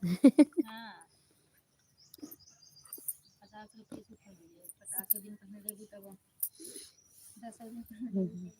हाँ 50 रुपये की थैली है, 50 दिन पहने देगी तब 10 दिन पहने देगी।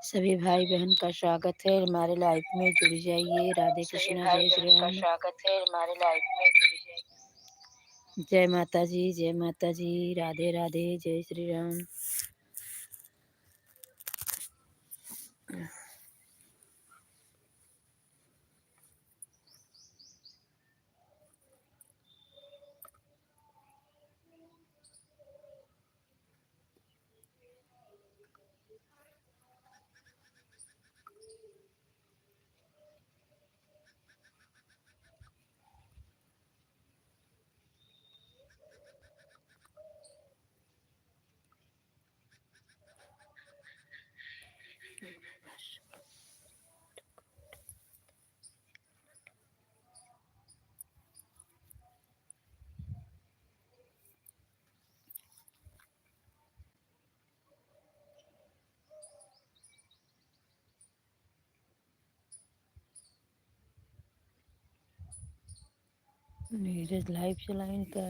सभी भाई बहन का स्वागत है हमारे लाइफ में, जुड़ जाइए। राधे कृष्णा, जय श्री राम। स्वागत है हमारे लाइफ में, जुड़ी जाएगी। जय माता जी, जय माता जी, राधे राधे, जय श्री राम। नीरज लाइव चलाइन का।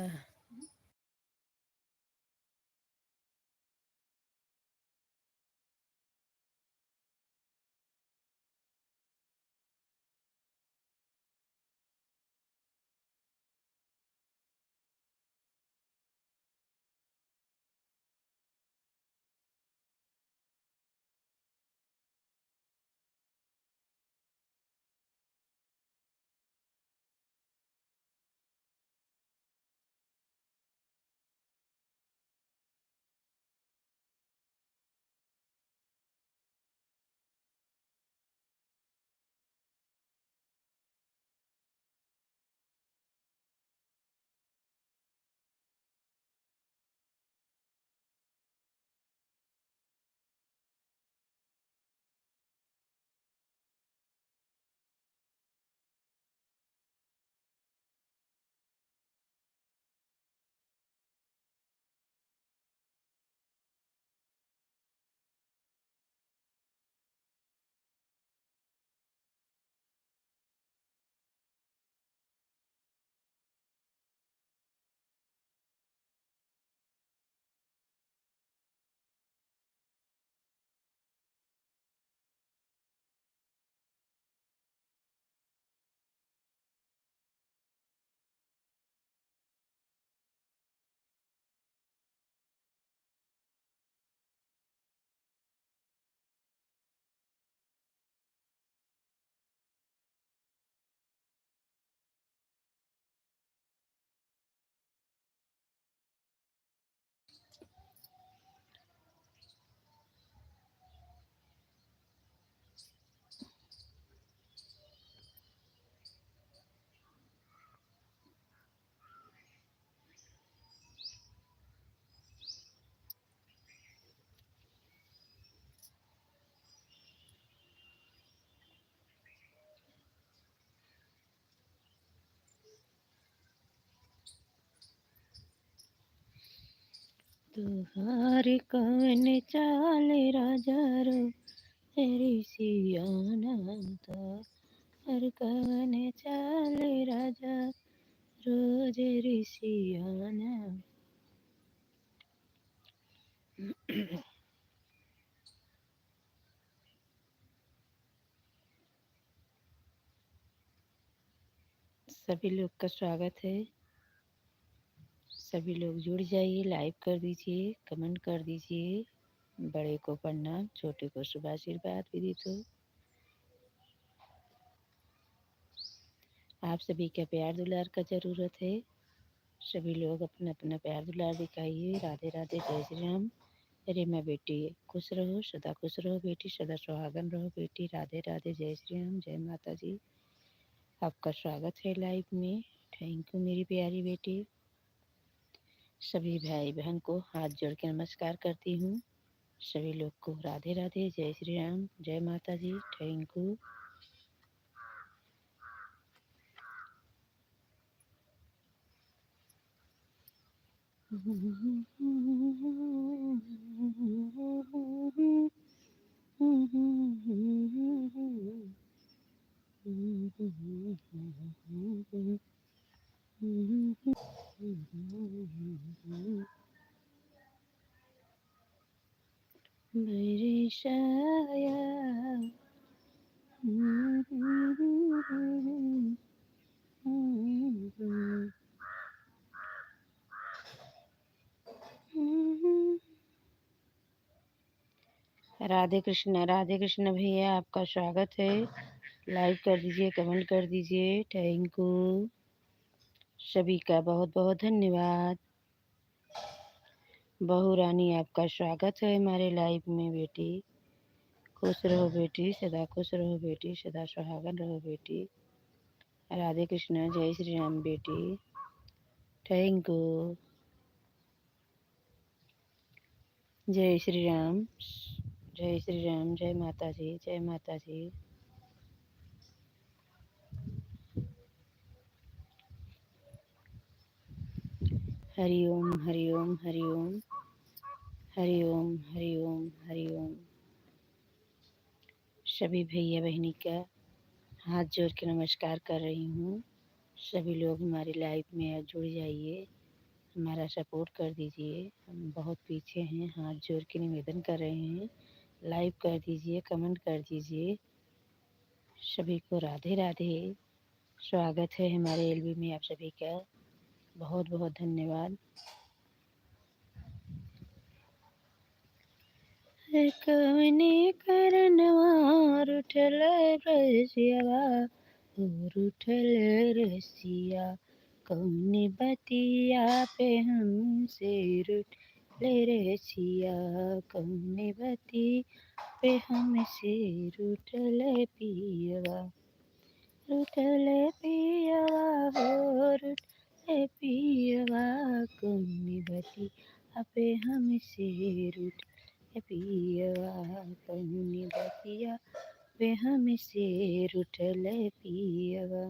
तुहारी कौन चाल राजा रो, तेरी सियाना था। हर कौन चाल राजा, रोज ऋषियाना। सभी लोग का स्वागत है। सभी लोग जुड़ जाइए, लाइक कर दीजिए, कमेंट कर दीजिए। बड़े को प्रणाम, छोटे को शुभ आशीर्वाद विदित हो। आप सभी का प्यार दुलार का ज़रूरत है। सभी लोग अपना अपना प्यार दुलार दिखाइए। राधे राधे, जय श्री राम। अरे मैं बेटी खुश रहो, सदा खुश रहो बेटी, सदा सुहागन रहो बेटी। राधे राधे, जय श्री राम, जय माता जी। आपका स्वागत है लाइव में। थैंक यू मेरी प्यारी बेटी। सभी भाई बहन को हाथ जोड़ के नमस्कार करती हूँ। सभी लोग को राधे राधे, जय श्री राम, जय माता जी। Thank you. मेरी शाया राधे कृष्ण भैया, आपका स्वागत है। लाइक कर दीजिए, कमेंट कर दीजिए। थैंक यू सभी का, बहुत बहुत धन्यवाद। बहू रानी, आपका स्वागत है हमारे लाइव में बेटी। खुश रहो बेटी, सदा खुश रहो बेटी, सदा सुहागन रहो बेटी। राधे कृष्ण, जय श्री राम बेटी। Thank you. जय श्री राम, जय श्री राम, जय माता जी, जय माता जी। हरि ओम, हरि ओम, हरि ओम, हरि ओम, हरि ओम, हरि ओम। सभी भैया बहनी का हाथ जोड़ के नमस्कार कर रही हूँ। सभी लोग हमारे लाइव में जुड़ जाइए, हमारा सपोर्ट कर दीजिए। हम बहुत पीछे हैं, हाथ जोड़ के निवेदन कर रहे हैं। लाइव कर दीजिए, कमेंट कर दीजिए। सभी को राधे राधे। स्वागत है हमारे एलबी में आप सभी का। बहुत बहुत धन्यवाद। कवने करनवा रुठल रसिया और उठल रसिया, कौने बतिया पे हमसे रुठल रसिया, कौने बतिया पे हमसे रुठल पियवा, रुठल पियवा हो रुठल पियवा, कौने बतिया पे हमसे रुठल पियवा, कौने बतिया पे हमसे रुठल पियवा।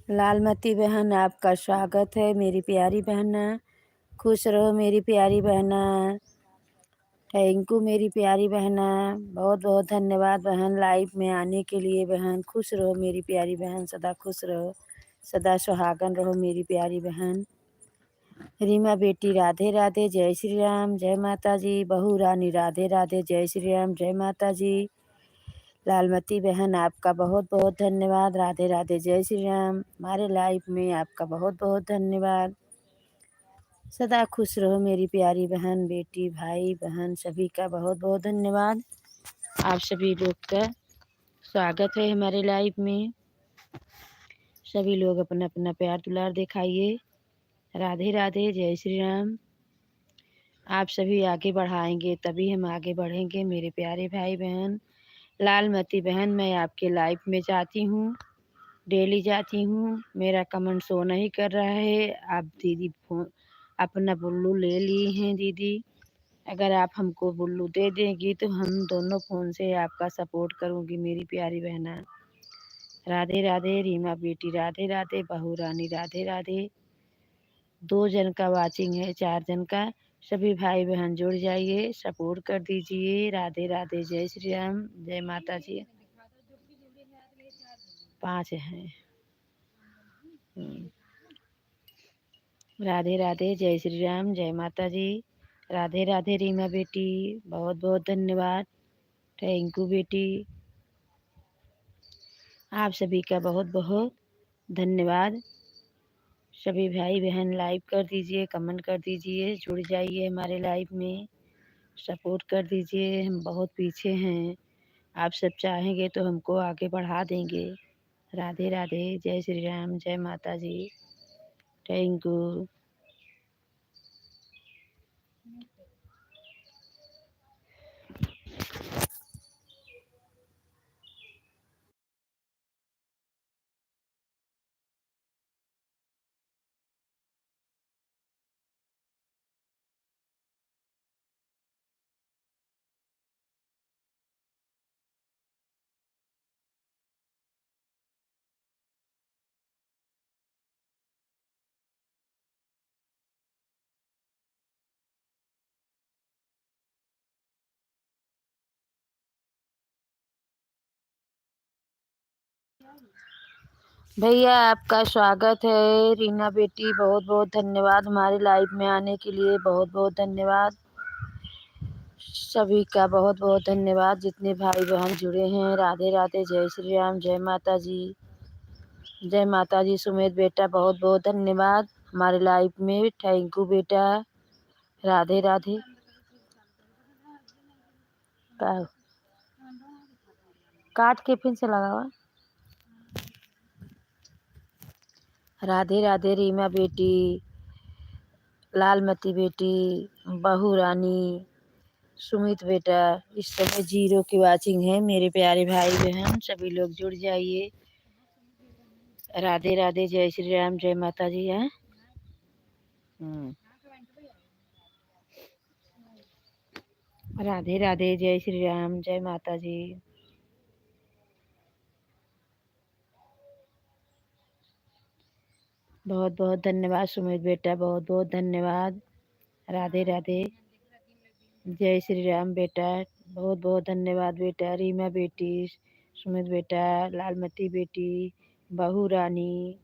लालमती बहन, आपका स्वागत है मेरी प्यारी बहना। खुश रहो मेरी प्यारी बहना। थैंक यू मेरी प्यारी बहना, बहुत बहुत धन्यवाद बहन लाइव में आने के लिए। बहन खुश रहो मेरी प्यारी बहन, सदा खुश रहो, सदा सुहागन रहो मेरी प्यारी बहन। रीमा बेटी, राधे राधे, जय श्री राम, जय माता जी। बहू रानी, राधे राधे, जय श्री राम, जय माता जी। लालमती बहन, आपका बहुत बहुत धन्यवाद। राधे राधे, जय श्री राम। हमारे लाइव में आपका बहुत बहुत धन्यवाद। सदा खुश रहो मेरी प्यारी बहन, बेटी, भाई बहन सभी का बहुत बहुत धन्यवाद। आप सभी लोग का स्वागत है हमारे लाइव में। सभी लोग अपना अपना प्यार दुलार दिखाइए। राधे राधे, जय श्री राम। आप सभी आगे बढ़ाएंगे तभी हम आगे बढ़ेंगे मेरे प्यारे भाई बहन। लालमती बहन, मैं आपके लाइव में जाती हूँ, डेली जाती हूँ। मेरा कमेंट शो नहीं कर रहा है। आप दीदी फोन अपना बुल्लू ले ली हैं दीदी। अगर आप हमको बुल्लू दे देंगी तो हम दोनों फ़ोन से आपका सपोर्ट करूँगी मेरी प्यारी बहना। राधे राधे रीमा बेटी, राधे राधे बहू रानी, राधे राधे। 2 जन का वाचिंग है, 4 जन का। सभी भाई बहन जुड़ जाइए, सपोर्ट कर दीजिए। राधे राधे, जय श्री राम, जय माता जी। 5 हैं। राधे राधे, जय श्री राम, जय माता जी। राधे राधे रीमा बेटी, बहुत बहुत धन्यवाद। थैंक यू बेटी। आप सभी का बहुत बहुत धन्यवाद। सभी भाई बहन लाइक कर दीजिए, कमेंट कर दीजिए, जुड़ जाइए हमारे लाइव में, सपोर्ट कर दीजिए। हम बहुत पीछे हैं, आप सब चाहेंगे तो हमको आगे बढ़ा देंगे। राधे राधे, जय श्री राम, जय माता जी। Thank you. भैया आपका स्वागत है। रीना बेटी, बहुत बहुत धन्यवाद हमारे लाइव में आने के लिए, बहुत बहुत धन्यवाद। सभी का बहुत बहुत धन्यवाद, जितने भाई बहन जुड़े हैं। राधे राधे, जय श्री राम, जय माता जी। जय माता जी। सुमित बेटा, बहुत बहुत धन्यवाद हमारे लाइव में। थैंक यू बेटा। राधे राधे। काट के फिर से लगावा। राधे राधे रीमा बेटी, लालमती बेटी, बहू रानी, सुमित बेटा। इस समय 0 की वाचिंग है मेरे प्यारे भाई बहन, सभी लोग जुड़ जाइए। राधे राधे, जय श्री राम, जय माता जी। हैं राधे राधे, जय श्री राम, जय माता जी। बहुत बहुत धन्यवाद सुमित बेटा, बहुत बहुत धन्यवाद। राधे राधे, जय श्री राम बेटा, बहुत बहुत धन्यवाद बेटा। रीमा बेटी, सुमित बेटा, लालमती बेटी, बहू रानी,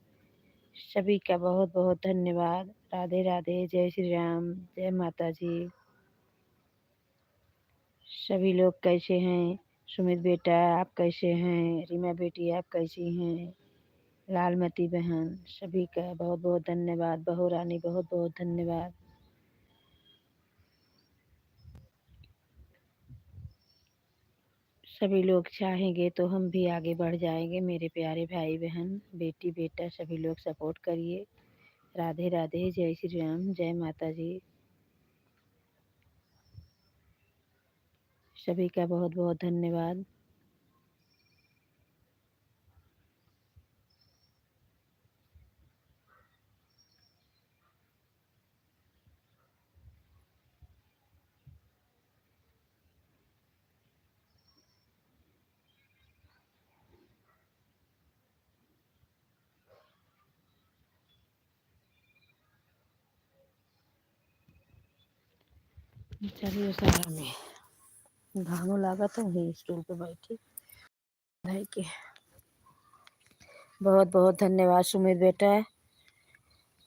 सभी का बहुत बहुत धन्यवाद। राधे राधे, जय श्री राम, जय माता जी। सभी लोग कैसे हैं? सुमित बेटा आप कैसे हैं? रीमा बेटी आप कैसी हैं? लालमती बहन, सभी का बहुत बहुत धन्यवाद। बहू रानी, बहुत बहुत धन्यवाद। सभी लोग चाहेंगे तो हम भी आगे बढ़ जाएंगे मेरे प्यारे भाई बहन, बेटी बेटा, सभी लोग सपोर्ट करिए। राधे राधे, जय श्री राम, जय माता जी। सभी का बहुत बहुत धन्यवाद। चलिए सर में घामों लागत है, स्टूल पे बैठी भाई के। बहुत बहुत धन्यवाद सुमित बेटा,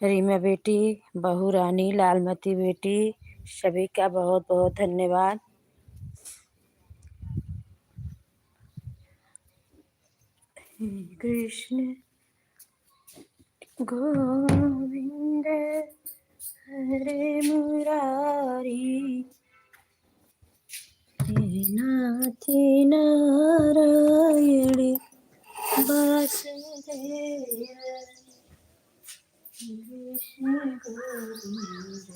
रीमा बेटी, बहू रानी, लालमती बेटी, सभी का बहुत बहुत धन्यवाद। कृष्ण गोविंद हरे मुरारी, नाथ नारायण वासुदेव, कृष्ण गोविंद।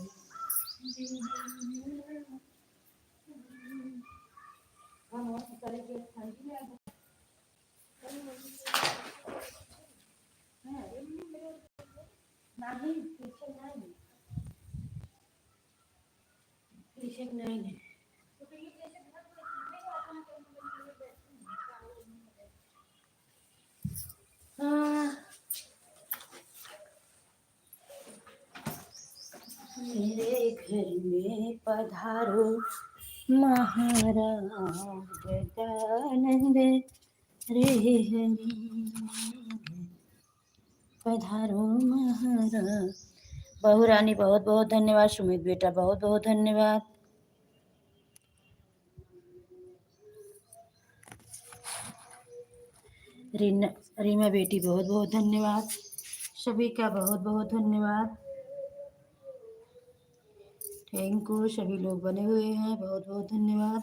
ठीक नहीं है। हाँ, मेरे घर में पधारो महाराज गजानंद रे हरि, पधारो महाराज। बहू रानी बहुत बहुत धन्यवाद। सुमित बेटा बहुत बहुत धन्यवाद। रीमा बेटी बहुत बहुत धन्यवाद। सभी का बहुत बहुत धन्यवाद। Thank you. सभी लोग बने हुए हैं, बहुत बहुत धन्यवाद।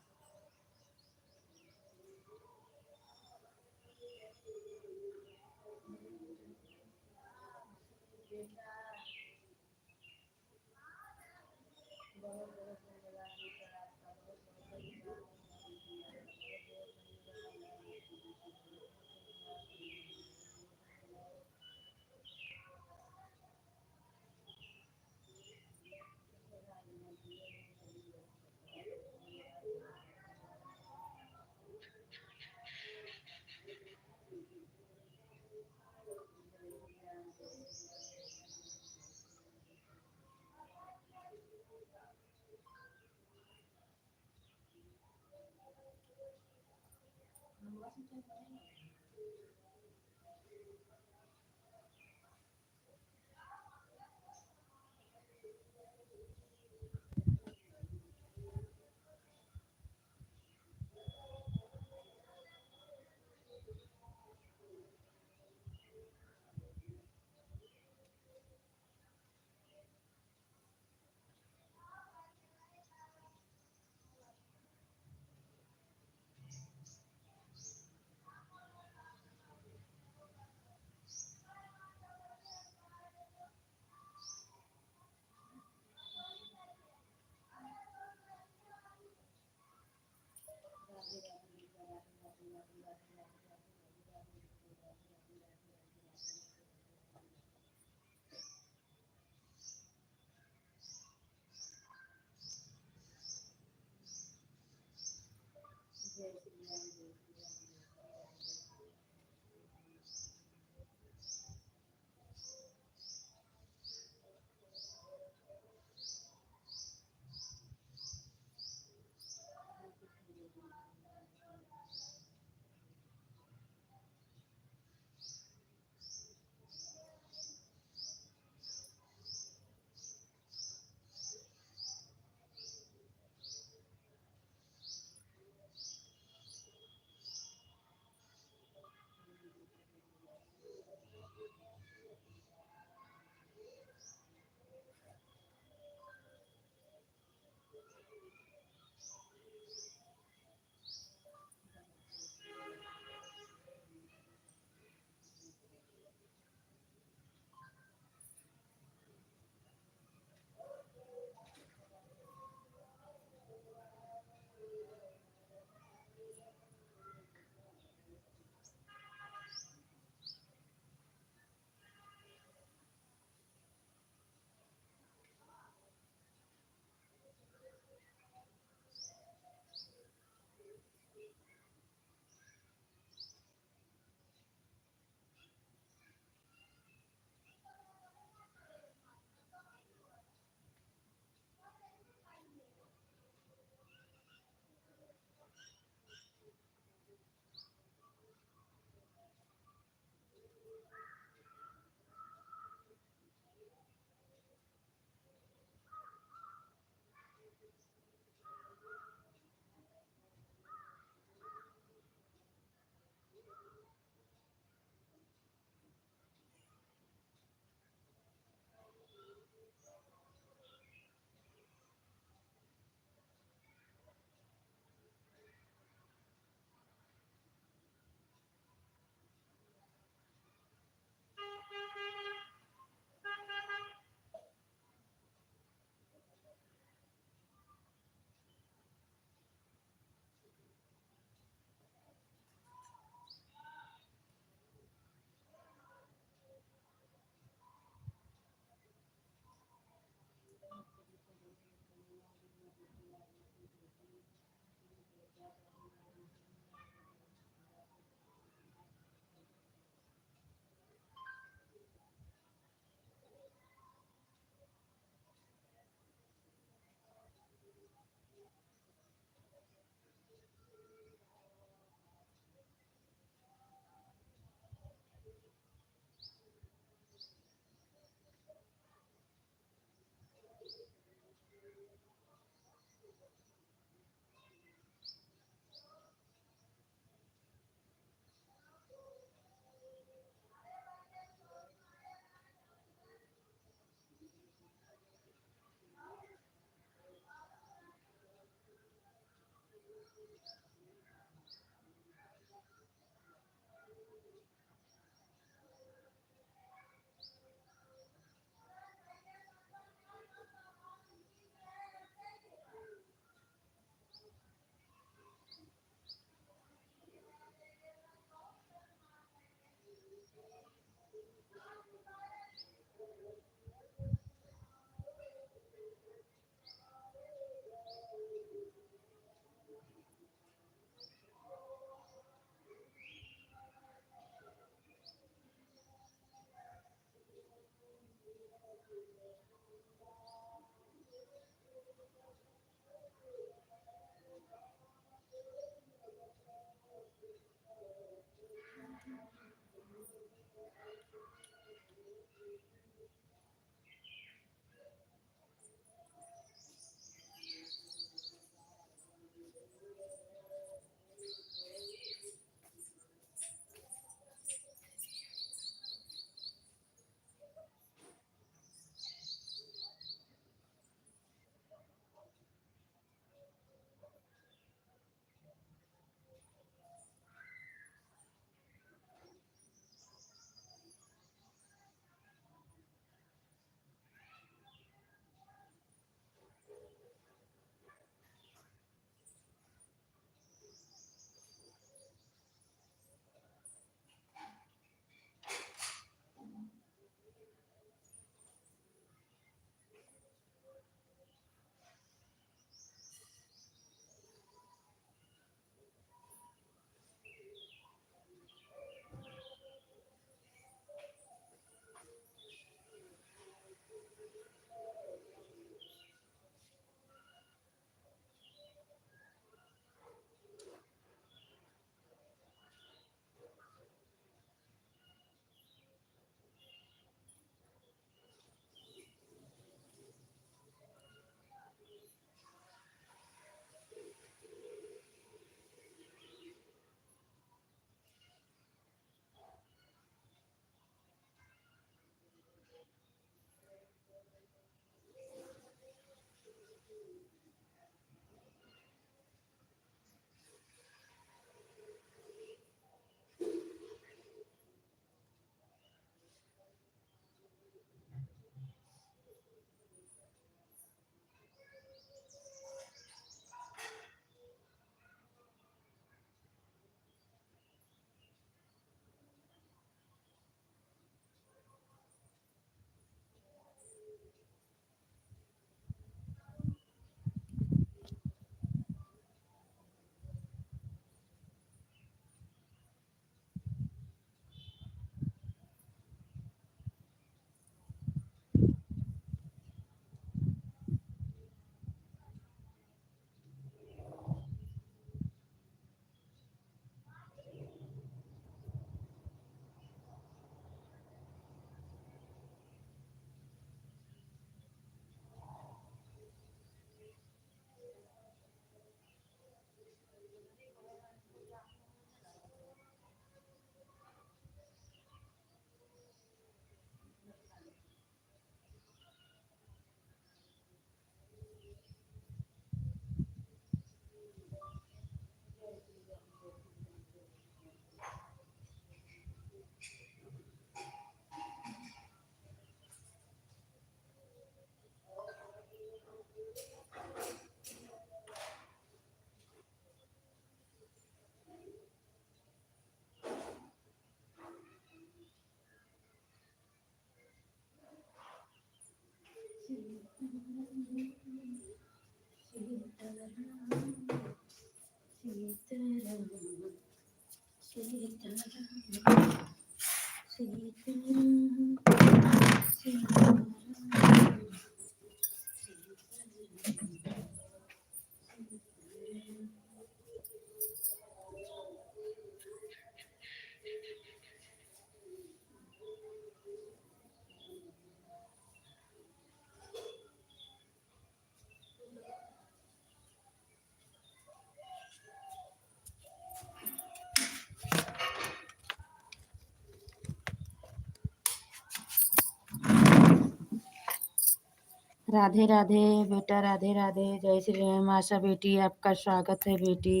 राधे राधे बेटा, राधे राधे। जय श्री राम। आशा बेटी, आपका स्वागत है बेटी।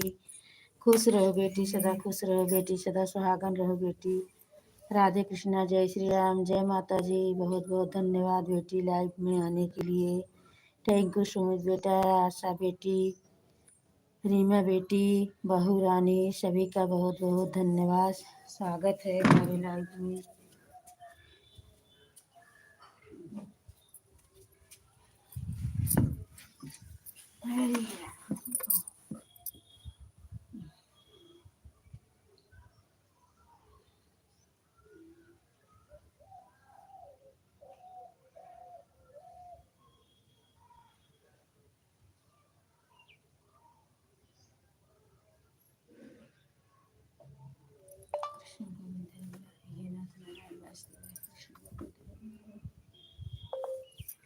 खुश रहो बेटी, सदा खुश रहो बेटी, सदा सुहागन रहो बेटी। राधे कृष्णा, जय श्री राम, जय माता जी। बहुत बहुत धन्यवाद बेटी लाइव में आने के लिए। थैंक यू सो मच बेटा। आशा बेटी, रीमा बेटी, बहू रानी, सभी का बहुत बहुत धन्यवाद। स्वागत है हमारे लाइव में।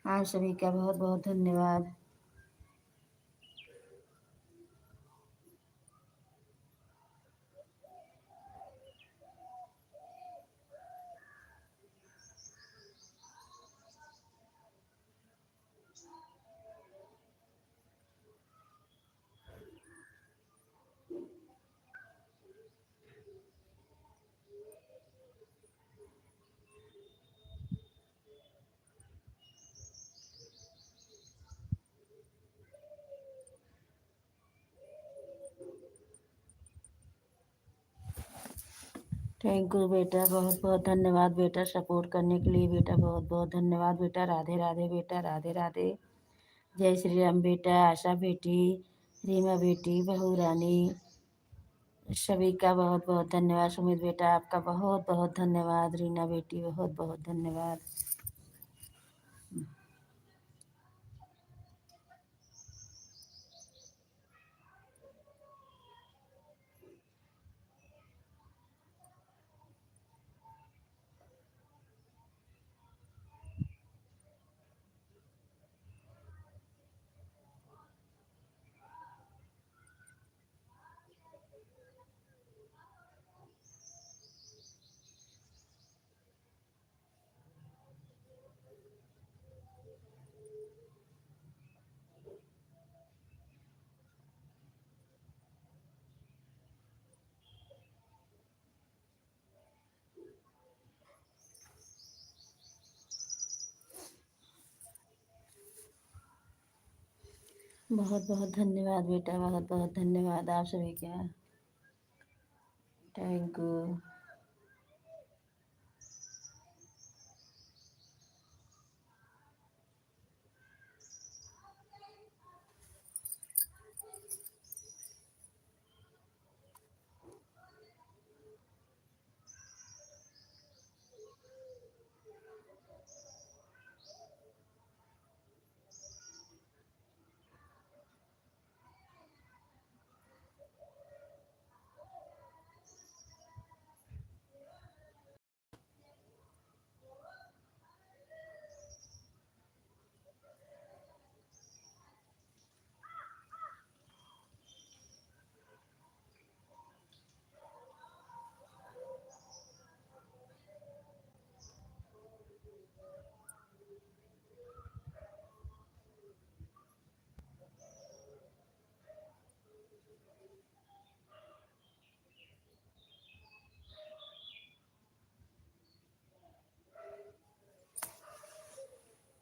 आप सभी का बहुत बहुत धन्यवाद। थैंक यू बेटा, बहुत बहुत धन्यवाद बेटा सपोर्ट करने के लिए बेटा, बहुत बहुत धन्यवाद बेटा। राधे राधे बेटा, राधे राधे। जय श्री राम बेटा। आशा बेटी, रीमा बेटी, बहू रानी, सभी का बहुत बहुत धन्यवाद। सुमित बेटा, आपका बहुत बहुत धन्यवाद। रीना बेटी, बहुत बहुत धन्यवाद। बहुत बहुत धन्यवाद बेटा, बहुत बहुत धन्यवाद आप सभी का। Thank you.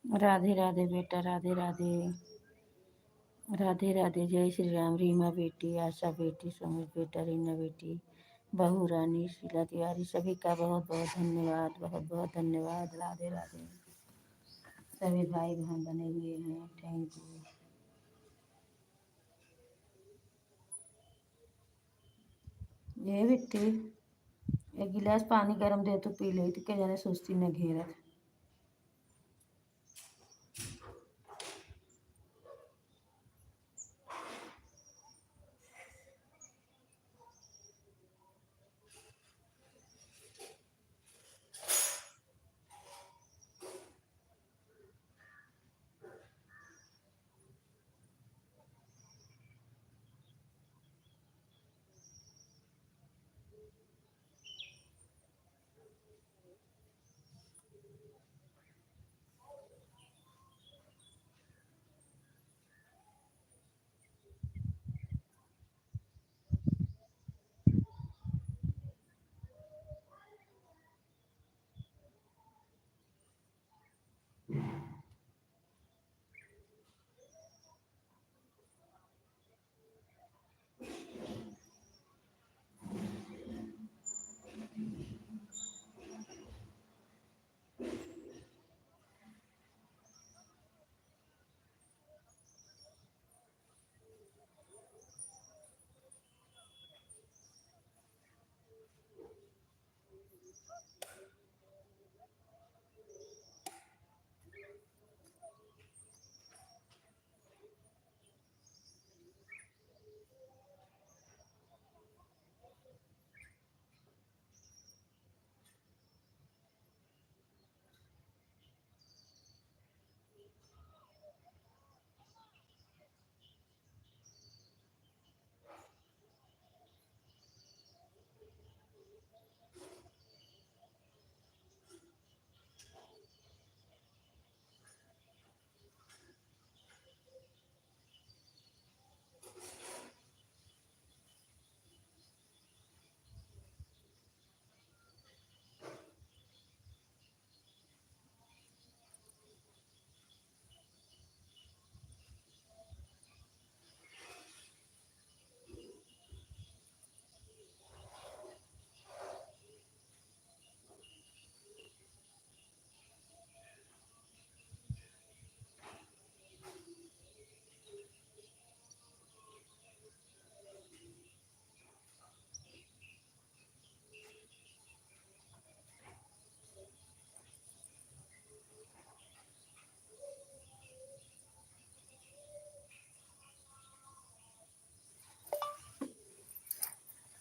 राधे राधे बेटा, राधे राधे। राधे राधे। जय श्री राम। रीमा बेटी, आशा बेटी, सुमित बेटा, रीना बेटी, बहू रानी, शीला तिवारी, सभी का बहुत बहुत धन्यवाद, बहुत बहुत धन्यवाद। राधे राधे। सभी भाई बहन बने हुए हैं। Thank you. ये बिट्टी एक गिलास पानी गरम दे तो पी ले के जाने सुस्ती न घेरत।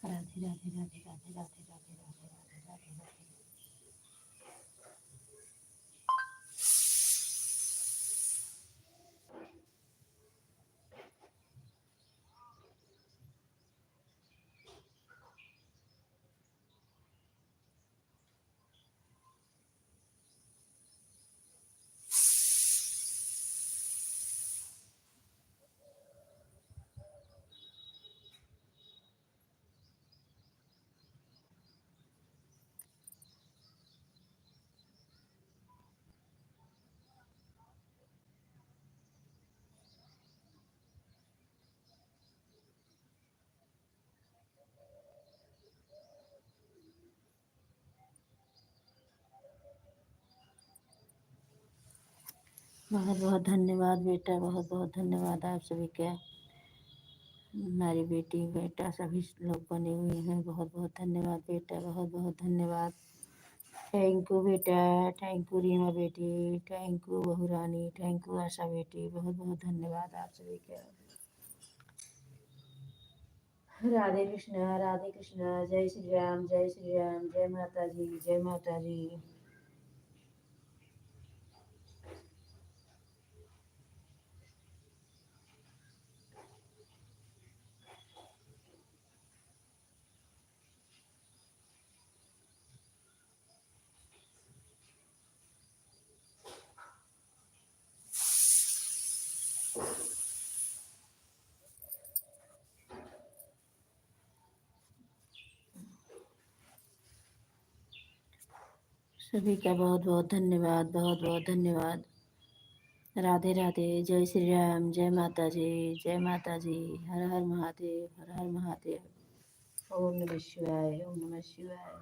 राधे राधे राधे राधे राधे राधे राधे राधे राधे राधे। बहुत बहुत धन्यवाद बेटा, बहुत बहुत धन्यवाद आप सभी का। हमारी बेटी बेटा सभी लोग बने हुए हैं। बहुत बहुत धन्यवाद बेटा, बहुत बहुत धन्यवाद। थैंक यू बेटा, थैंक यू रीमा बेटी, थैंक यू बहू रानी, थैंक यू आशा बेटी, बहुत बहुत धन्यवाद आप सभी का। राधे कृष्णा, जय श्री राम, जय श्री राम, जय माता जी, जय माता जी। सभी का बहुत बहुत धन्यवाद, बहुत बहुत धन्यवाद। राधे राधे, जय श्री राम, जय माता जी, जय माता जी। हर हर महादेव, हर हर महादेव। ओम नमः शिवाय, ओम नमः शिवाय।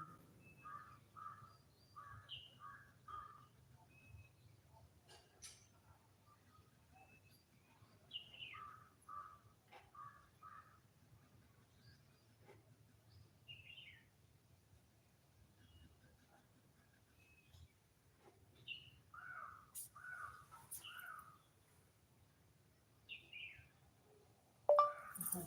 आप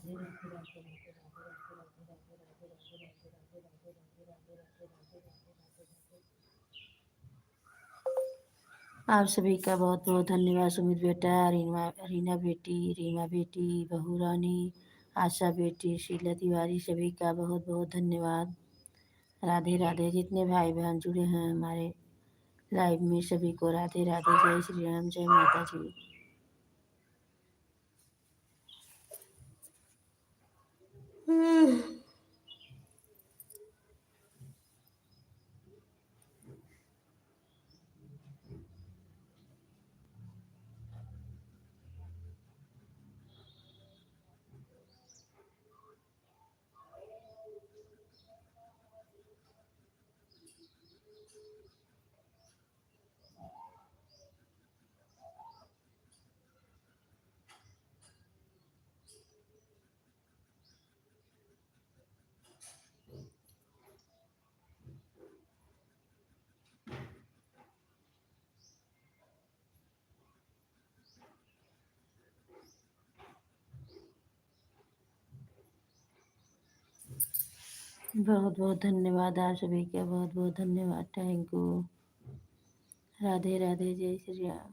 सभी का बहुत बहुत धन्यवाद। सुमित बेटा, रीना बेटी, रीमा बेटी, बहू रानी, आशा बेटी, शीला तिवारी, सभी का बहुत बहुत धन्यवाद। राधे राधे। जितने भाई बहन जुड़े हैं हमारे लाइव में सभी को राधे राधे। जय श्री राम, जय माता जी। बहुत बहुत धन्यवाद आप सभी का, बहुत बहुत धन्यवाद। Thank you. राधे राधे। जय श्री राम।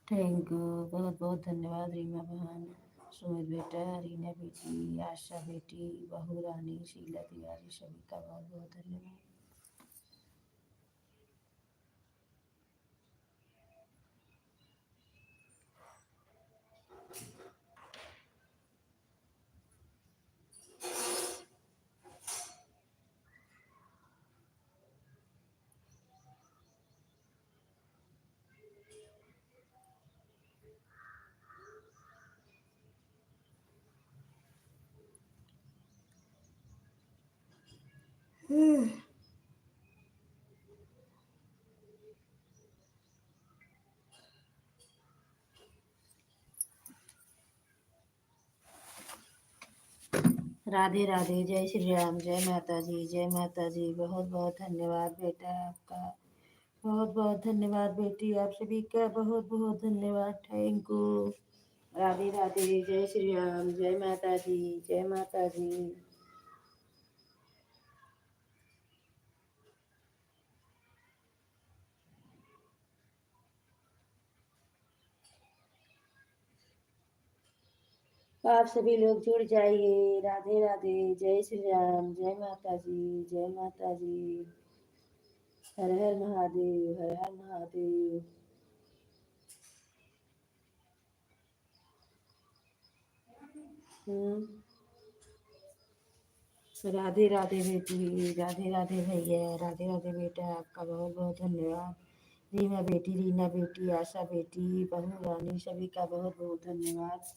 Thank you. बहुत बहुत धन्यवाद रीमा बहन, सुमित बेटा, रीना बेटी, आशा बेटी, बहू रानी, शीला तिवारी, सभी का बहुत बहुत धन्यवाद। राधे राधे। जय श्री राम, जय माता जी, जय माता जी। बहुत बहुत धन्यवाद बेटा आपका, बहुत बहुत धन्यवाद बेटी, आप सभी का बहुत बहुत धन्यवाद। Thank you. राधे राधे। जय श्री राम, जय माता जी, जय माता जी। आप सभी लोग जुड़ जाइए। राधे राधे। जय श्री राम, जय माता जी, जय माता जी। हर हर महादेव, हर हर महादेव। राधे राधे बेटी, राधे राधे भैया, राधे राधे बेटा, आपका बहुत बहुत धन्यवाद। रीमा बेटी, रीना बेटी, आशा बेटी, बहू रानी, सभी का बहुत बहुत धन्यवाद।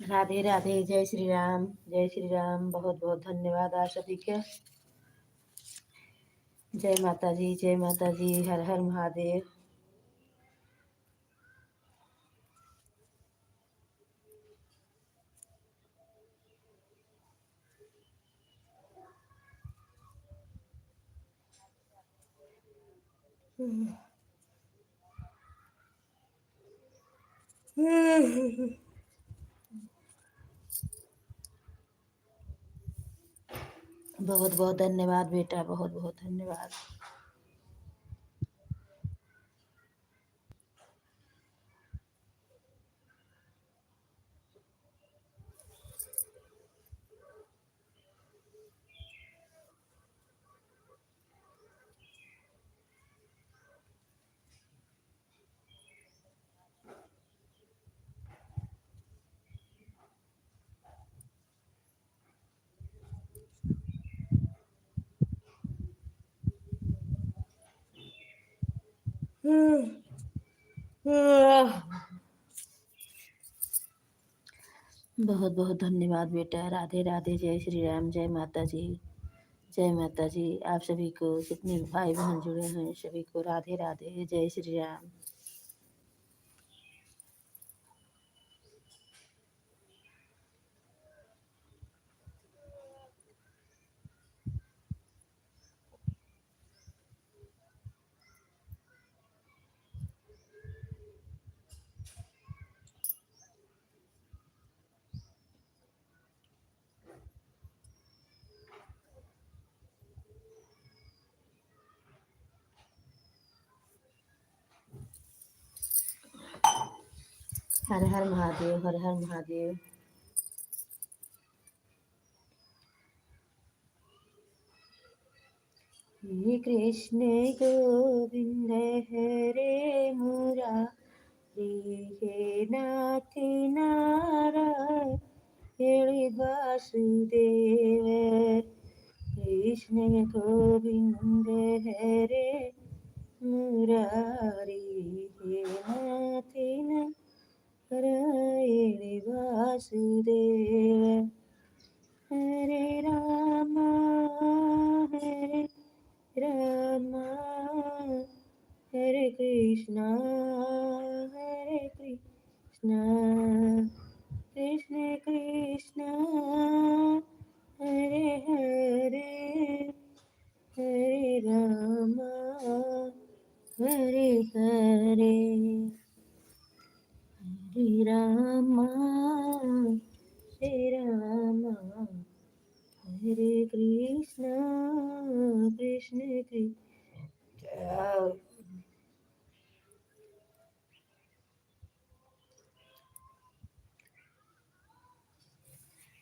राधे राधे, जय श्री राम, जय श्री राम। बहुत बहुत धन्यवाद आप सभी के। जय माता जी, जय माता जी, हर हर महादेव। बहुत बहुत धन्यवाद बेटा, बहुत बहुत धन्यवाद। बहुत बहुत धन्यवाद बेटा। राधे राधे, जय श्री राम, जय माता जी, जय माता जी। आप सभी को, जितने भाई बहन जुड़े हैं सभी को राधे राधे, जय श्री राम। हर हर महादेव, हर हर महादेव। श्री कृष्ण गोविंद हरे मुरारी, हे नाथ नारायण वासुदेव। कृष्ण गोविंद हरे मुरारी, हे नाथ नारायण वासुदेव। हरे राम, हरे रामा, हरे कृष्णा, हरे कृष्णा, कृष्ण कृष्णा, हरे हरे, हरे रामा, हरे हरे, हरे रामा, हरे रामा, हरे कृष्णा, कृष्ण कृष्ण।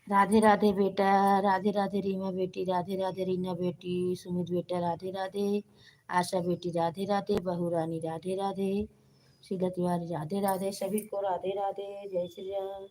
राधे राधे बेटा, राधे राधे रीमा बेटी, राधे राधे रीना बेटी, सुमित बेटा राधे राधे, आशा बेटी राधे राधे, बहू रानी राधे राधे, शीला तिवारी राधे राधे, सभी को राधे राधे, जय श्री राम।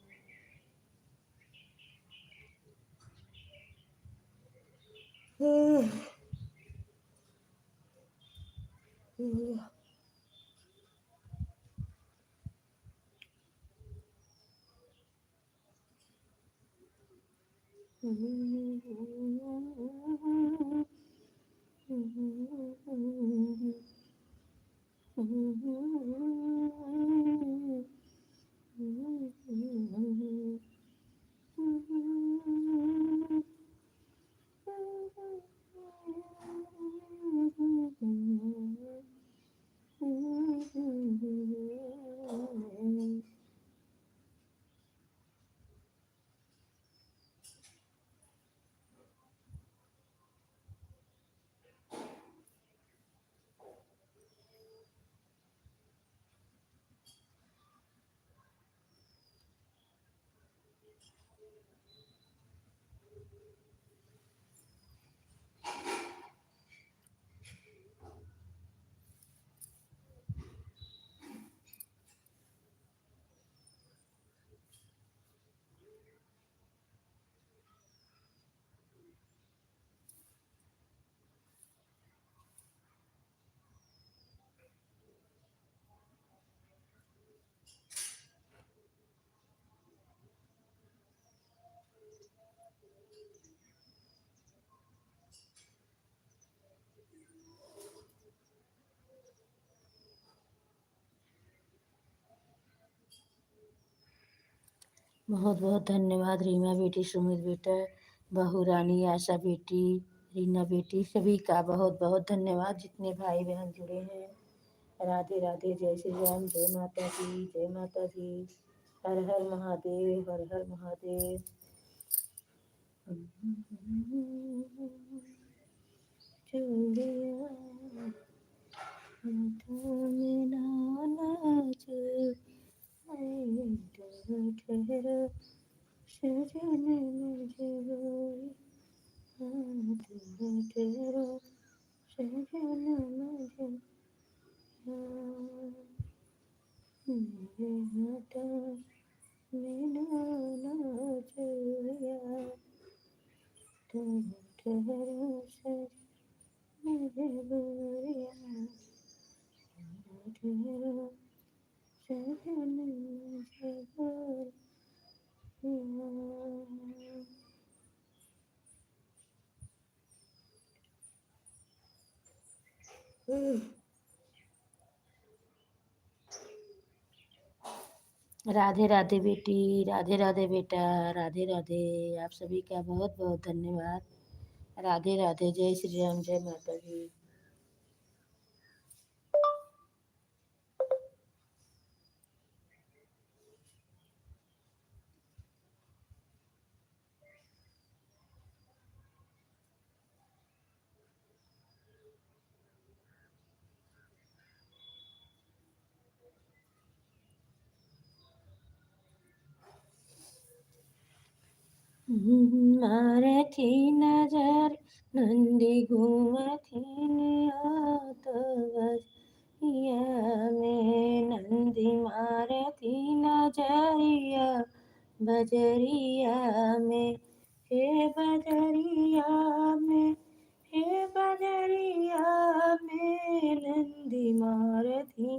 बहुत बहुत धन्यवाद रीमा बेटी, सुमित बेटा, बहू रानी, आशा बेटी, रीना बेटी, सभी का बहुत बहुत धन्यवाद जितने भाई बहन जुड़े हैं। राधे राधे, जय श्री राम, जय माता दी, जय माता दी। हर हर महादेव, हर हर महादेव। चूड़िया हाथों में नाच, ठहरो सजन मजबूरी, ठहरो सजन मजबूरी, मेरे हाथों में नाच चूड़िया, ठहरो सजन मजबूरिया, ठहरो सजन मजबूरिया। राधे राधे बेटी, राधे राधे बेटा, राधे राधे। आप सभी का बहुत बहुत धन्यवाद। राधे राधे, जय श्री राम, जय माता दी। मारे थी नजर नंदी घूमथीन तो बसिया में, नंदी मारे थी नजरिया बजरिया में, हे बजरिया में, हे बजरिया में, नंदी मारे थी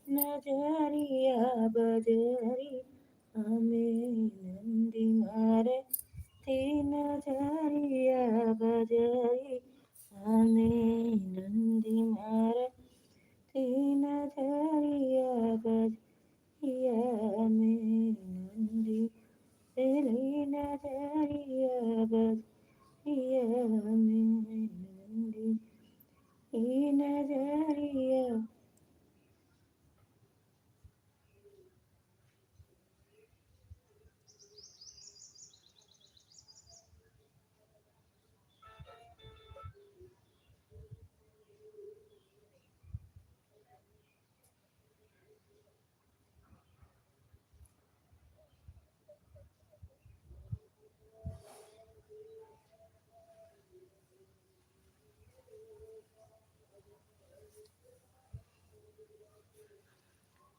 नजरिया बजरिया में, नंदी मारे तीन नजरिया बजरिया में, नंदी मारे तीन नजरिया बजरिया में, नंदी तेरी नजरिया बजरिया में, नंदी की नजरिया।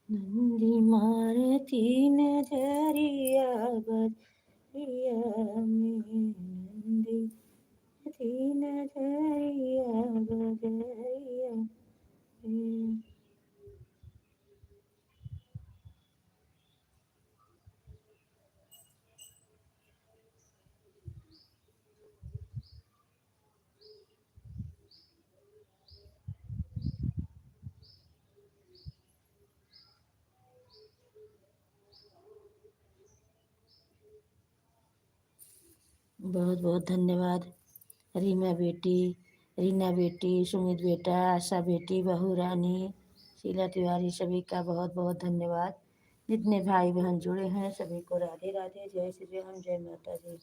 नंदी मारे तीन नजरिया बजरिया में, नंदी तीन नजरिया बजरिया में। बहुत बहुत धन्यवाद रीमा बेटी, रीना बेटी, सुमित बेटा, आशा बेटी, बहू रानी, शीला तिवारी, सभी का बहुत बहुत धन्यवाद। जितने भाई बहन जुड़े हैं सभी को राधे राधे, जय श्री राम, जय माता दी।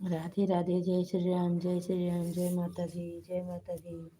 राधे राधे, जय श्री राम, जय श्री राम, जय माता दी, जय माता दी।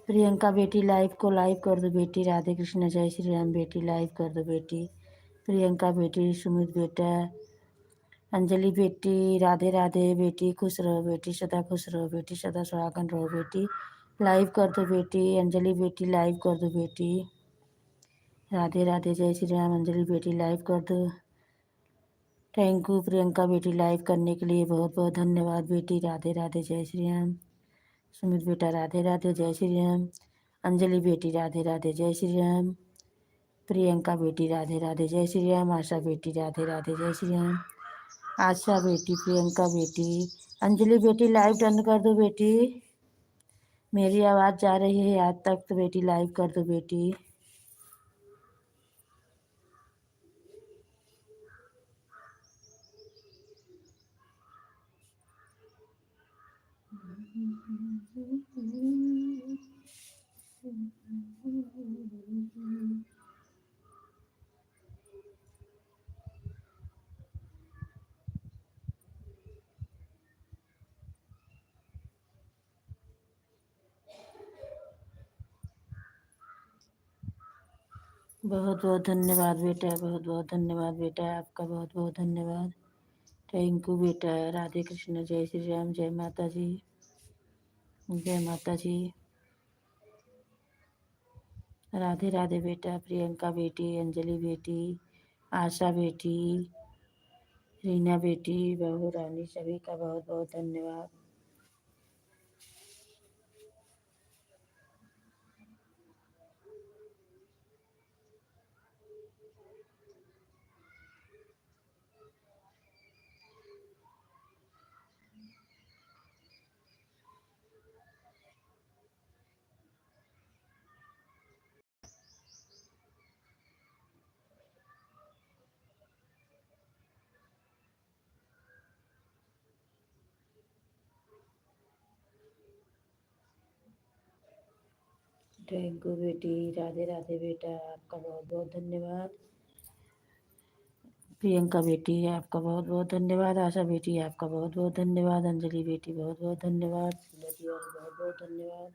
प्रियंका बेटी लाइव को लाइव कर दो बेटी। राधे कृष्ण जय श्री राम बेटी लाइव कर दो बेटी। प्रियंका बेटी, सुमित बेटा, अंजलि बेटी राधे राधे बेटी, खुश रहो बेटी, सदा खुश रहो बेटी, सदा सुहागन रहो बेटी। लाइव कर दो बेटी। अंजलि बेटी लाइव कर दो बेटी। राधे राधे जय श्री राम। अंजलि बेटी लाइव कर दो। थैंक यू प्रियंका बेटी लाइव करने के लिए, बहुत बहुत धन्यवाद बेटी। राधे राधे जय श्री राम। सुमित बेटा राधे राधे जय श्री राम। अंजलि बेटी राधे राधे जय श्री राम। प्रियंका बेटी राधे राधे जय श्री राम। आशा बेटी राधे राधे जय श्री राम। आशा बेटी, प्रियंका बेटी, अंजलि बेटी लाइव टर्न कर दो बेटी। मेरी आवाज़ जा रही है आज तक तो बेटी लाइव कर दो बेटी। बहुत बहुत धन्यवाद बेटा, बहुत बहुत धन्यवाद बेटा, आपका बहुत बहुत धन्यवाद। थैंक यू बेटा। राधे कृष्ण, जय श्री राम, जय माता जी, जय माता जी। राधे राधे बेटा, प्रियंका बेटी, अंजलि बेटी, आशा बेटी, रीना बेटी, बहू रानी, सभी का बहुत बहुत धन्यवाद। थैंक यू बेटी, राधे राधे बेटा, आपका बहुत बहुत धन्यवाद। प्रियंका बेटी, आपका बहुत बहुत धन्यवाद। आशा बेटी, आपका बहुत बहुत धन्यवाद। अंजलि बेटी, बहुत बहुत धन्यवाद। बेटी, बहुत बहुत धन्यवाद।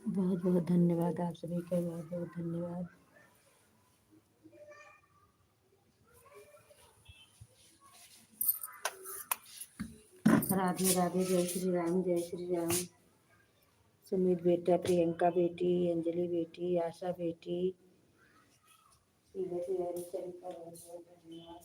बहुत बहुत धन्यवाद आप सभी का, बहुत बहुत धन्यवाद। राधे राधे, जय श्री राम, जय श्री राम। सुमित बेटा, प्रियंका बेटी, अंजलि बेटी, आशा बेटी, सभी का बहुत बहुत धन्यवाद।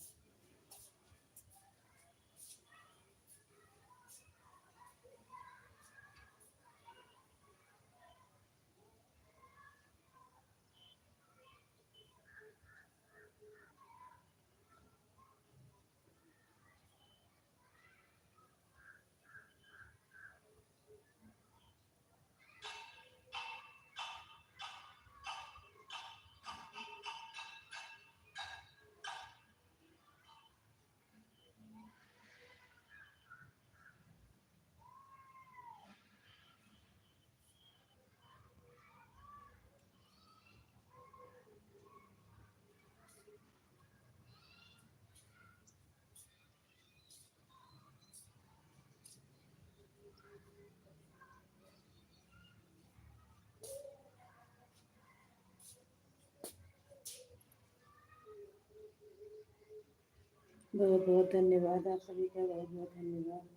बहुत बहुत धन्यवाद आप सभी का, बहुत बहुत धन्यवाद।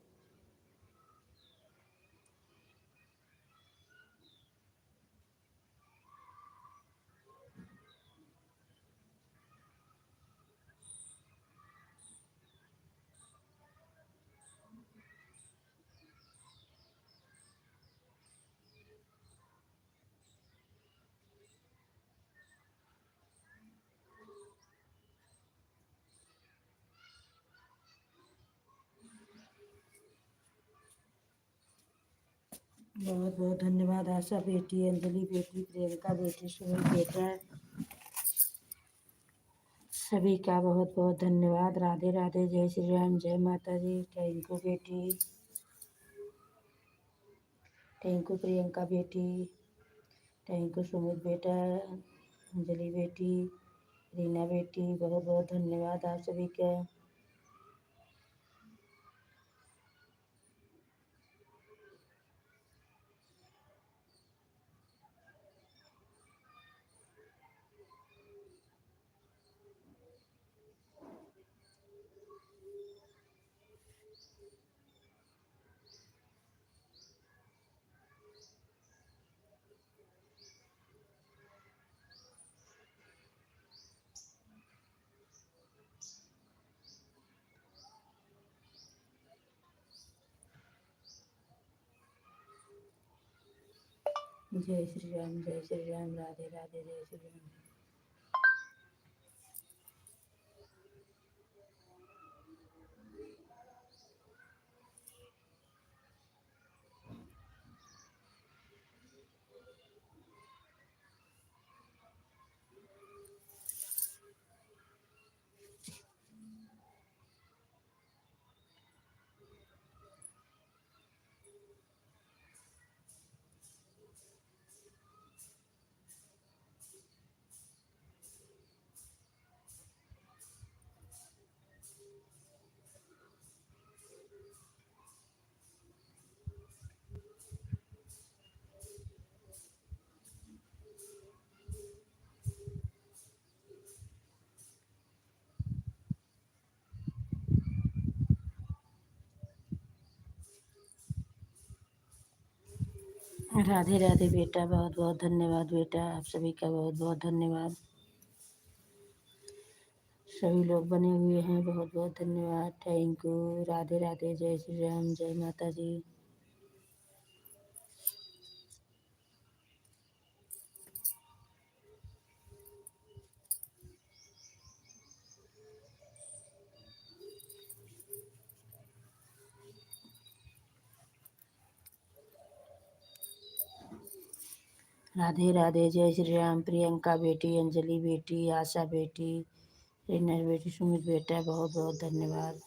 बहुत बहुत धन्यवाद। आशा बेटी, अंजलि बेटी, प्रियंका बेटी, सुमित बेटा, सभी का बहुत बहुत धन्यवाद। राधे राधे, जय श्री राम, जय माता जी। थैंक यू बेटी, थैंक यू प्रियंका बेटी, थैंक यू सुमित बेटा, अंजलि बेटी, रीना बेटी, बहुत बहुत धन्यवाद आप सभी का। जय श्री राम, जय श्री राम, राधे राधे, जय श्री राम। राधे राधे बेटा, बहुत बहुत धन्यवाद बेटा, आप सभी का बहुत बहुत धन्यवाद। सभी लोग बने हुए हैं, बहुत बहुत धन्यवाद, थैंक यू। राधे राधे, जय श्री राम, जय माता जी। राधे राधे, जय श्री राम। प्रियंका बेटी, अंजलि बेटी, आशा बेटी, रिनर बेटी, सुमित बेटा, बहुत बहुत धन्यवाद।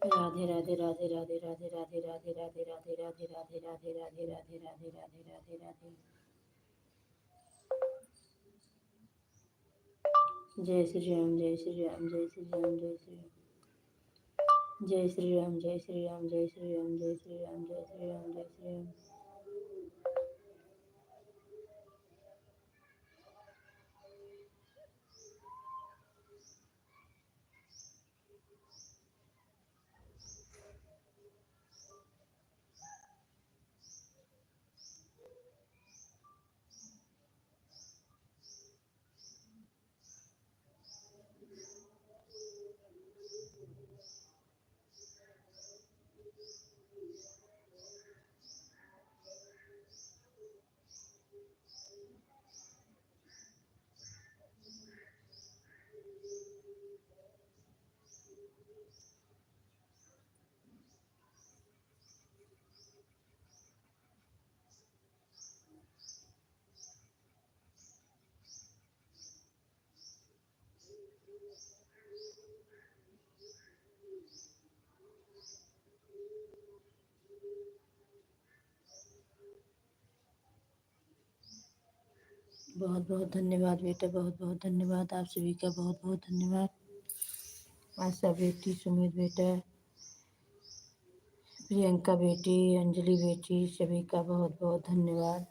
राधे राधे, राधे राधे, राधे राधे, राधे राधे, राधे राधे, राधे राधे, राधे राधे, राधे राधे, राधे राधे। जय श्री राम, जय श्री राम, जय श्री राम, जय श्री राम। जय श्री राम, जय श्री राम, जय श्री राम, जय श्री राम, जय श्री राम, जय श्री राम। बहुत बहुत धन्यवाद बेटा, बहुत बहुत धन्यवाद, आप सभी का बहुत बहुत धन्यवाद। आशा बेटी, सुमित बेटा, प्रियंका बेटी, अंजलि बेटी, सभी का बहुत बहुत धन्यवाद।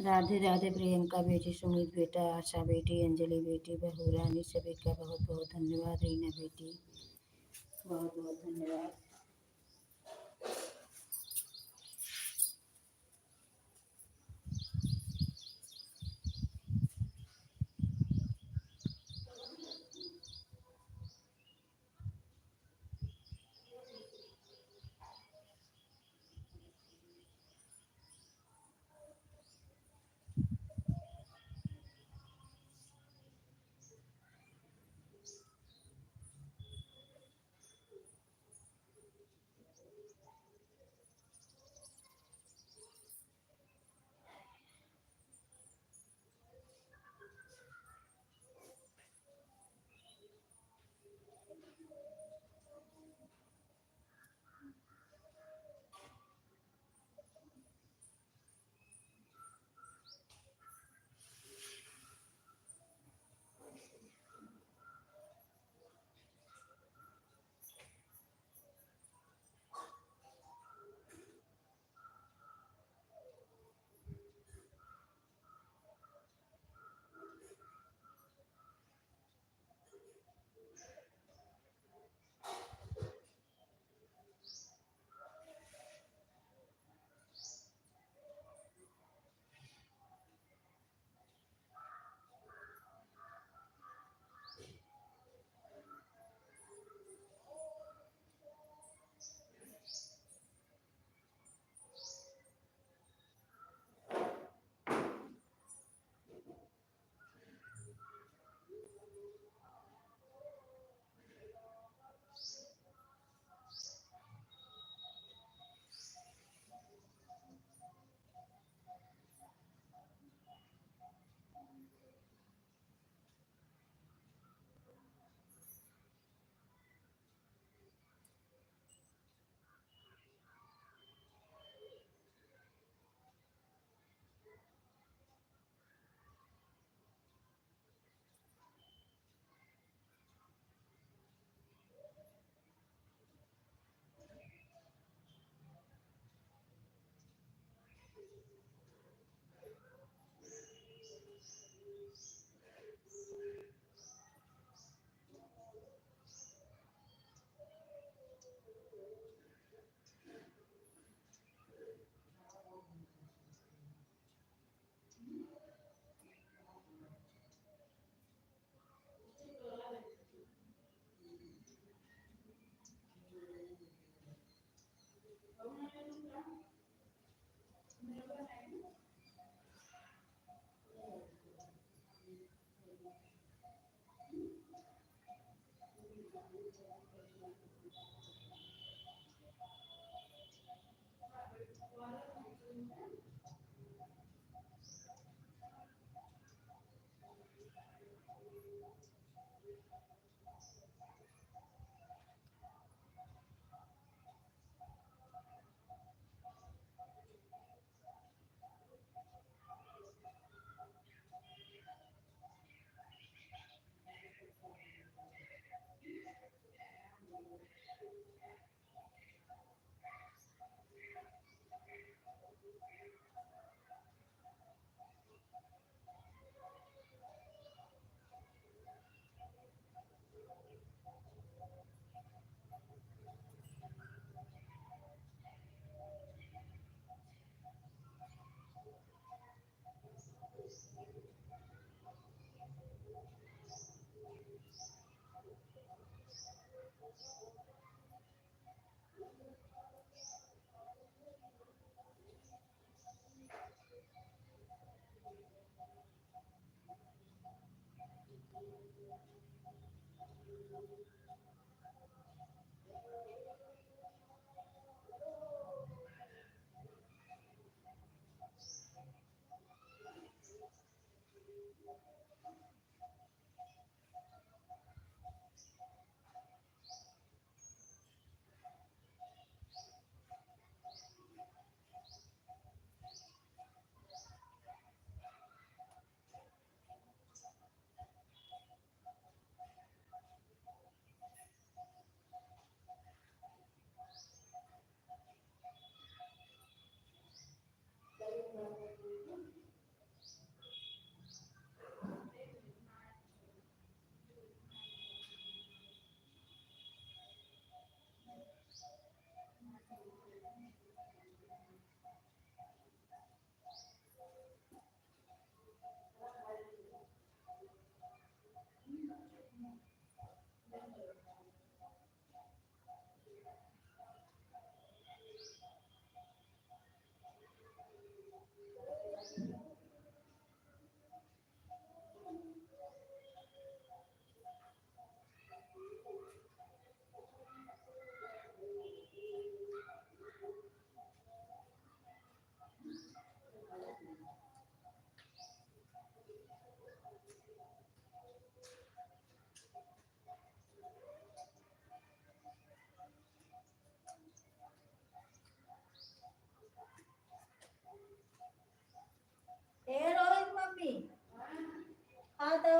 राधे राधे प्रियंका बेटी, सुमित बेटा, आशा बेटी, अंजलि बेटी, बहू रानी, सभी का बहुत बहुत धन्यवाद। रीना बेटी बहुत बहुत धन्यवाद। ए रोहित मम्मी खा दो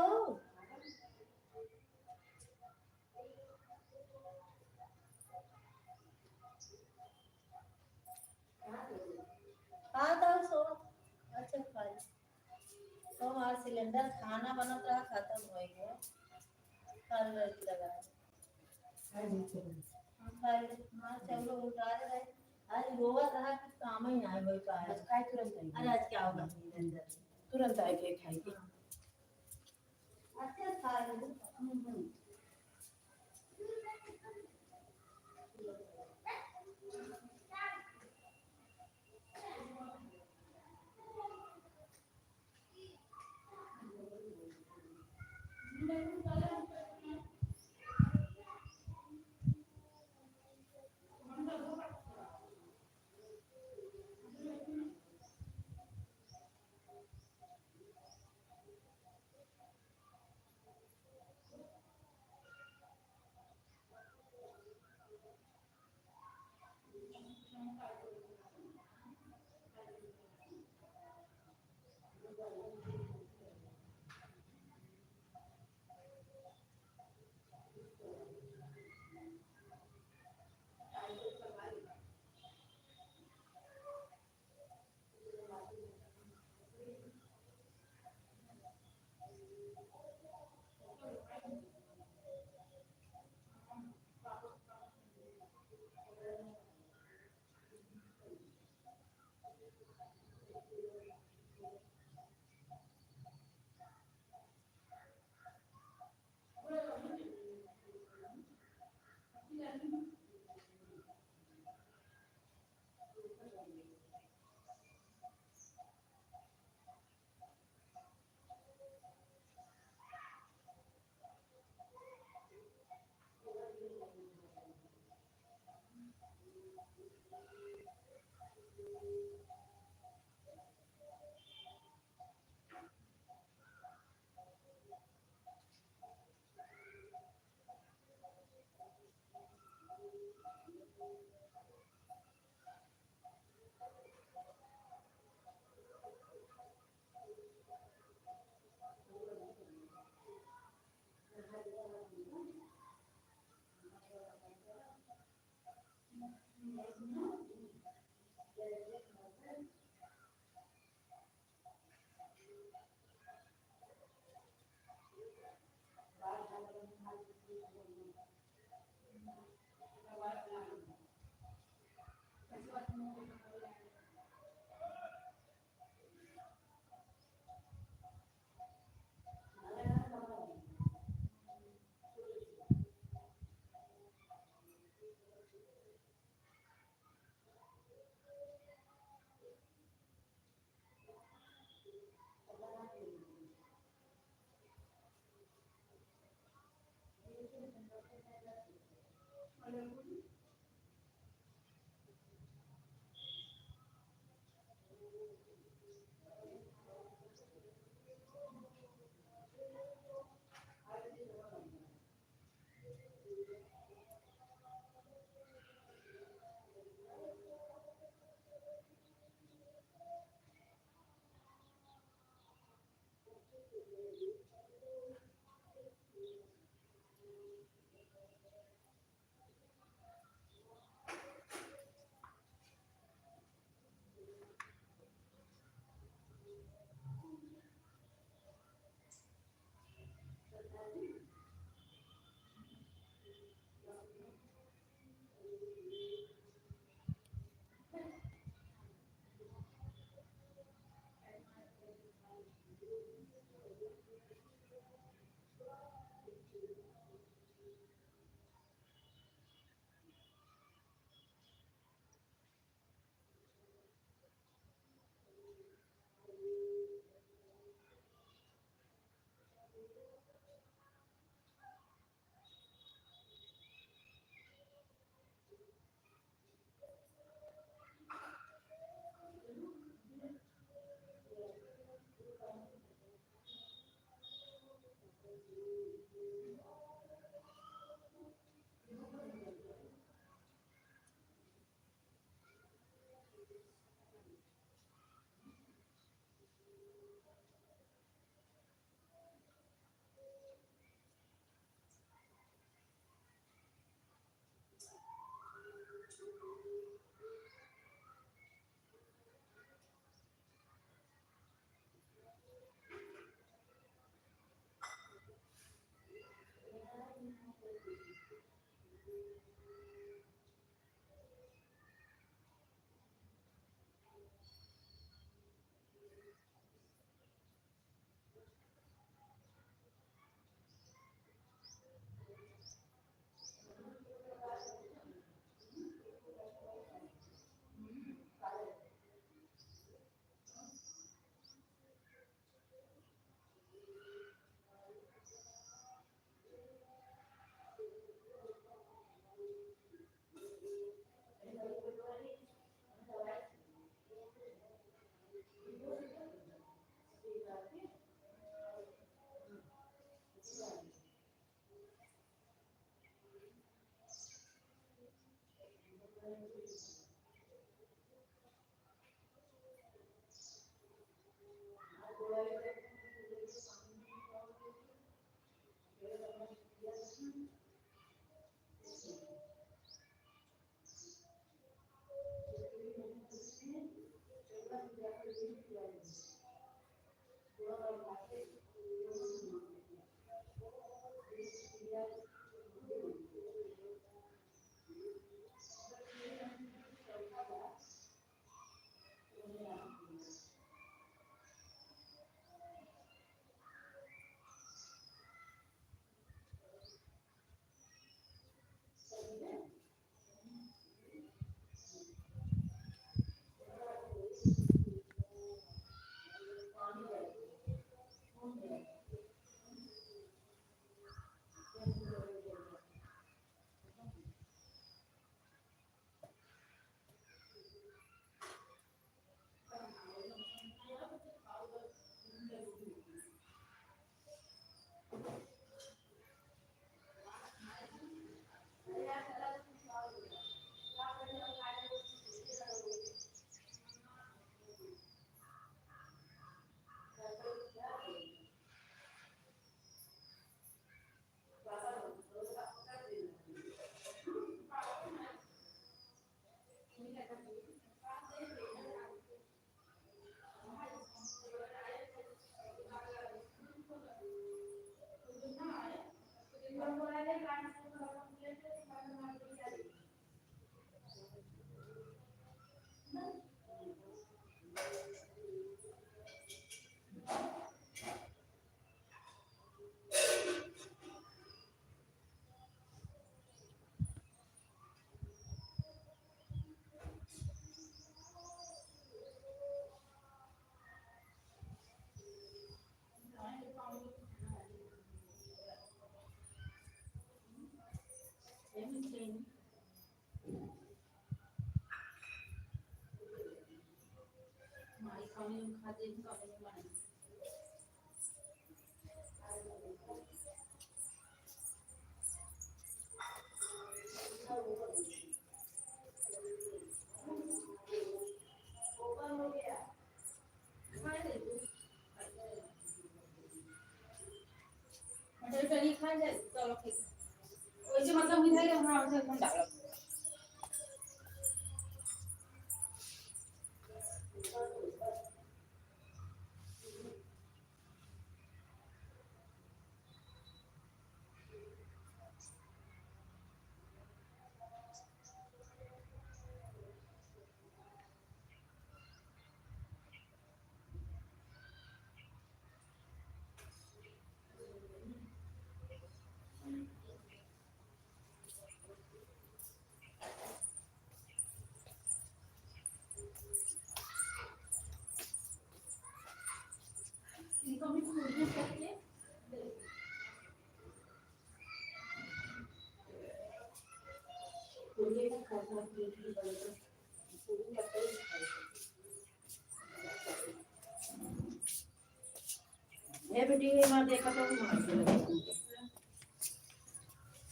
खा दो सो अच्छा खा लो। तो हमारा सिलेंडर खाना बनत रहा खत्म हो गया कल लगा हाँ चलो उठा रहे आज रोवा रहा कि काम ही ना हो पाया आज काय तुरंत आई अरे आज क्या होगा सिलेंडर तुरंत आई के खाएगी अच्छा खा लो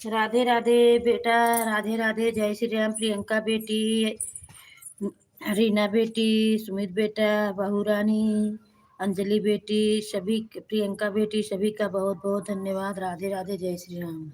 राधे राधे बेटा, राधे राधे, जय श्री राम। प्रियंका बेटी, रीना बेटी, सुमित बेटा, बहू रानी, अंजलि बेटी, सभी प्रियंका बेटी, सभी का बहुत बहुत धन्यवाद। राधे राधे, जय श्री राम।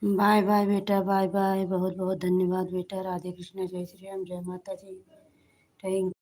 बाय बाय बेटा, बाय बाय। बहुत बहुत धन्यवाद बेटा। राधे कृष्णा, जय श्री राम, जय माता जी। थैंक